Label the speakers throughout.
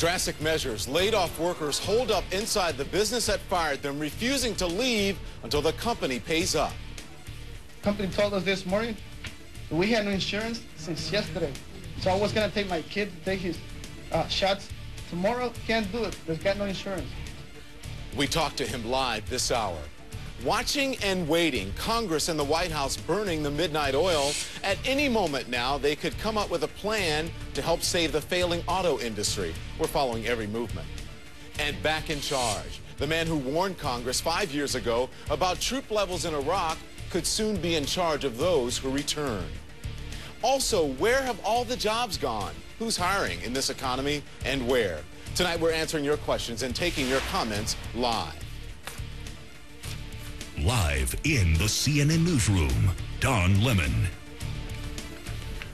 Speaker 1: Drastic measures. Laid-off workers holed up inside the business that fired them, refusing to leave until the company pays up.
Speaker 2: The company told us this morning that we had no insurance since yesterday. So I was going to take my kid to take his shots. Tomorrow, can't do it. There's got no insurance.
Speaker 1: We talked to him live this hour. Watching and waiting, Congress and the White House burning the midnight oil. At any moment now, they could come up with a plan to help save the failing auto industry. We're following every movement. And back in charge, the man who warned Congress 5 years ago about troop levels in Iraq could soon be in charge of those who return. Also, where have all the jobs gone? Who's hiring in this economy and where? Tonight, we're answering your questions and taking your comments live.
Speaker 3: Live in the CNN newsroom, Don Lemon.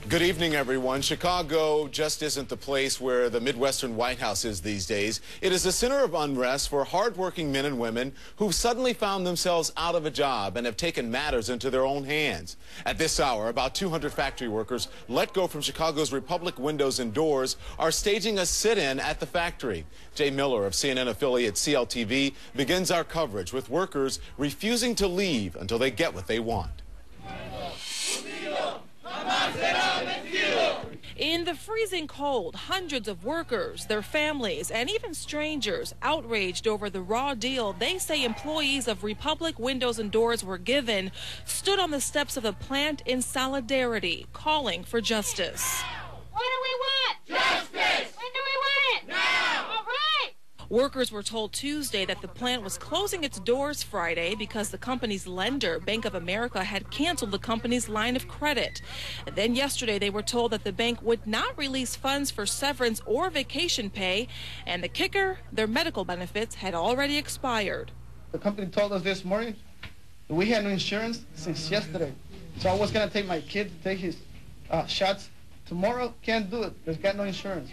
Speaker 1: Good evening, everyone. Chicago just isn't the place where the Midwestern White House is these days. It is a center of unrest for hardworking men and women who've suddenly found themselves out of a job and have taken matters into their own hands. At this hour, about 200 factory workers let go from Chicago's Republic Windows and Doors are staging a sit-in at the factory. Jay Miller of CNN affiliate CLTV begins our coverage with workers refusing to leave until they get what they want.
Speaker 4: In the freezing cold, hundreds of workers, their families, and even strangers outraged over the raw deal they say employees of Republic Windows and Doors were given, stood on the steps of the plant in solidarity, calling for justice.
Speaker 5: What do we want? Justice! When do we want it? Now! All right!
Speaker 4: Workers were told Tuesday that the plant was closing its doors Friday because the company's lender, Bank of America, had canceled the company's line of credit. And then yesterday they were told that the bank would not release funds for severance or vacation pay, and the kicker, their medical benefits had already expired.
Speaker 2: The company told us this morning that we had no insurance since yesterday. So I was going to take my kid to take his shots. Tomorrow, can't do it. There's got no insurance.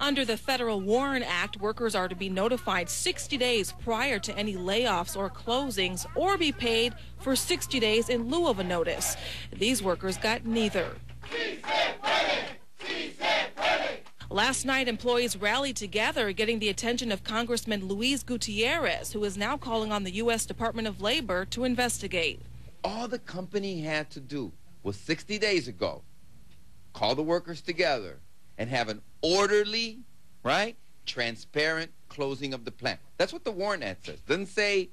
Speaker 4: Under the Federal Warren Act, workers are to be notified 60 days prior to any layoffs or closings or be paid for 60 days in lieu of a notice. These workers got neither. Last night, employees rallied together, getting the attention of Congressman Luis Gutierrez, who is now calling on the U.S. Department of Labor to investigate.
Speaker 6: All the company had to do was 60 days ago call the workers together and have an orderly, right, transparent closing of the plant. That's what the Warren Act says. Doesn't say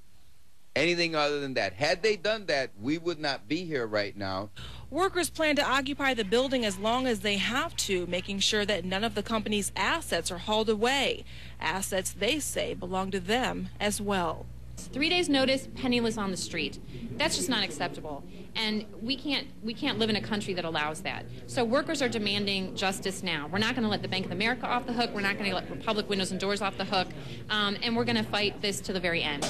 Speaker 6: anything other than that. Had they done that, we would not be here right now.
Speaker 4: Workers plan to occupy the building as long as they have to, making sure that none of the company's assets are hauled away. Assets they say belong to them as well.
Speaker 7: 3 days notice, penniless on the street. That's just not acceptable. And we can't live in a country that allows that. So workers are demanding justice now. We're not going to let the Bank of America off the hook. We're not going to let Republic Windows and Doors off the hook. And we're going to fight this to the very end.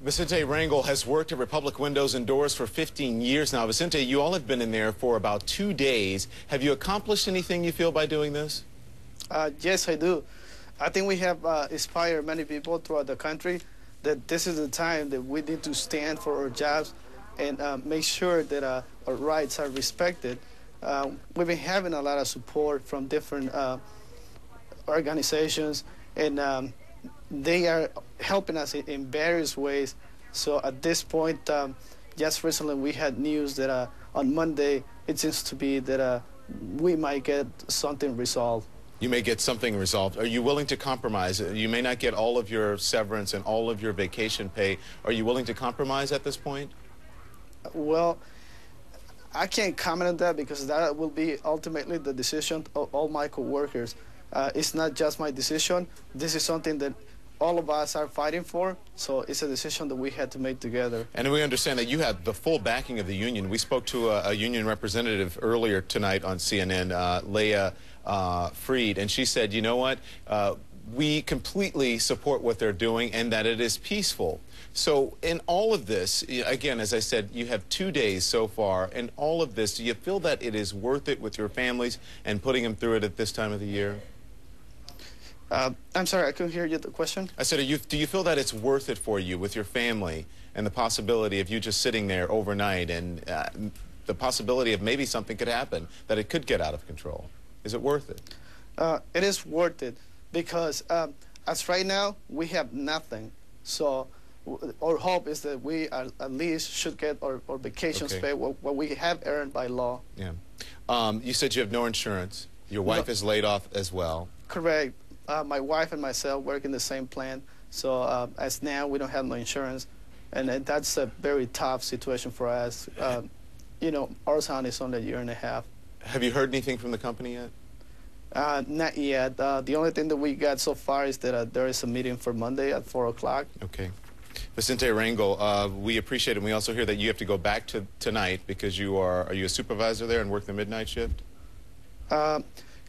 Speaker 1: Vicente Rangel has worked at Republic Windows and Doors for 15 years now. Vicente, you all have been in there for about 2 days. Have you accomplished anything you feel by doing this?
Speaker 2: Yes, I do. I think we have inspired many people throughout the country that this is the time that we need to stand for our jobs and make sure that our rights are respected. We've been having a lot of support from different organizations, and they are helping us in various ways. So at this point, just recently we had news that on Monday, it seems to be that we might get something resolved.
Speaker 1: You may get something resolved. Are you willing to compromise? You may not get all of your severance and all of your vacation pay. Are you willing to compromise at this point?
Speaker 2: Well, I can't comment on that because that will be ultimately the decision of all my co-workers. It's not just my decision. This is something that all of us are fighting for, so it's a decision that we had to make together.
Speaker 1: And we understand that you have the full backing of the union. We spoke to a union representative earlier tonight on CNN, Leah Freed, and she said, you know what, we completely support what they're doing and that it is peaceful. So in all of this, again, as I said, you have 2 days so far. In all of this, do you feel that it is worth it with your families and putting them through it at this time of the year?
Speaker 2: I'm sorry, I couldn't hear you, the question.
Speaker 1: I said, do you feel that it's worth it for you with your family and the possibility of you just sitting there overnight and the possibility of maybe something could happen, that it could get out of control? Is it worth it?
Speaker 2: It is worth it. because as right now we have nothing. So our hope is that we at least should get our vacations paid what we have earned by law.
Speaker 1: Yeah. You said you have no insurance. Your wife is laid off as well.
Speaker 2: Correct. My wife and myself work in the same plant. So as now we don't have no insurance, and that's a very tough situation for us. You know, our son is only a year and a half.
Speaker 1: Have you heard anything from the company yet?
Speaker 2: Not yet. The only thing that we got so far is that there is a meeting for Monday at 4 o'clock.
Speaker 1: Okay. Vicente Rangel, we appreciate it. And we also hear that you have to go back tonight because are you a supervisor there and work the midnight shift?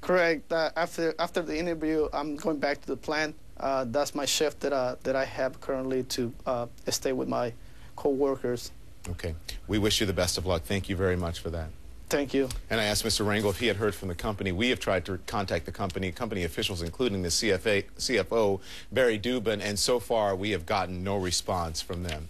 Speaker 2: Correct. After the interview, I'm going back to the plant. That's my shift that I have currently to stay with my co-workers.
Speaker 1: Okay. We wish you the best of luck. Thank you very much for that.
Speaker 2: Thank you.
Speaker 1: And I asked Mr. Rangel if he had heard from the company. We have tried to contact the company officials, including the CFO, Barry Dubin, and so far we have gotten no response from them.